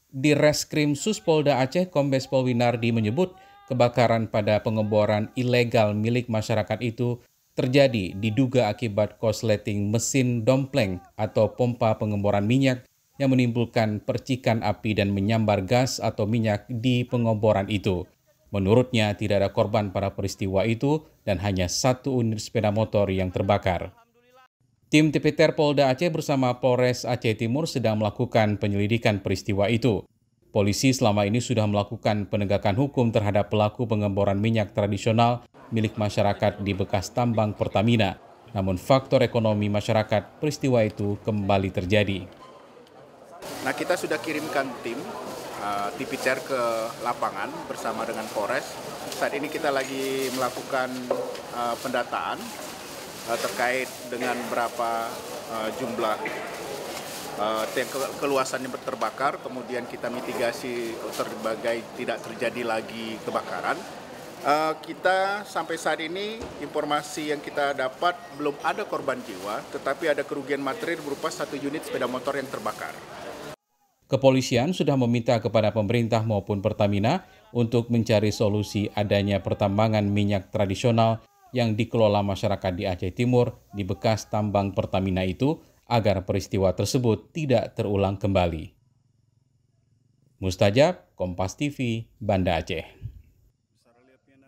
Di Reskrim Suspolda Aceh, Kombes Pol Winardi menyebut kebakaran pada pengeboran ilegal milik masyarakat itu terjadi diduga akibat korsleting mesin dompleng atau pompa pengeboran minyak yang menimbulkan percikan api dan menyambar gas atau minyak di pengeboran itu. Menurutnya tidak ada korban pada peristiwa itu dan hanya satu unit sepeda motor yang terbakar. Tim Tipiter Polda Aceh bersama Polres Aceh Timur sedang melakukan penyelidikan peristiwa itu. Polisi selama ini sudah melakukan penegakan hukum terhadap pelaku pengeboran minyak tradisional milik masyarakat di bekas tambang Pertamina. Namun faktor ekonomi masyarakat, peristiwa itu kembali terjadi. Nah, kita sudah kirimkan tim Tipiter ke lapangan bersama dengan Polres. Saat ini kita lagi melakukan pendataan terkait dengan berapa jumlah keluasan yang terbakar, kemudian kita mitigasi sebagai tidak terjadi lagi kebakaran. Kita sampai saat ini informasi yang kita dapat belum ada korban jiwa, tetapi ada kerugian material berupa 1 unit sepeda motor yang terbakar. Kepolisian sudah meminta kepada pemerintah maupun Pertamina untuk mencari solusi adanya pertambangan minyak tradisional yang dikelola masyarakat di Aceh Timur di bekas tambang Pertamina itu agar peristiwa tersebut tidak terulang kembali. Mustajab, Kompas TV, Banda Aceh.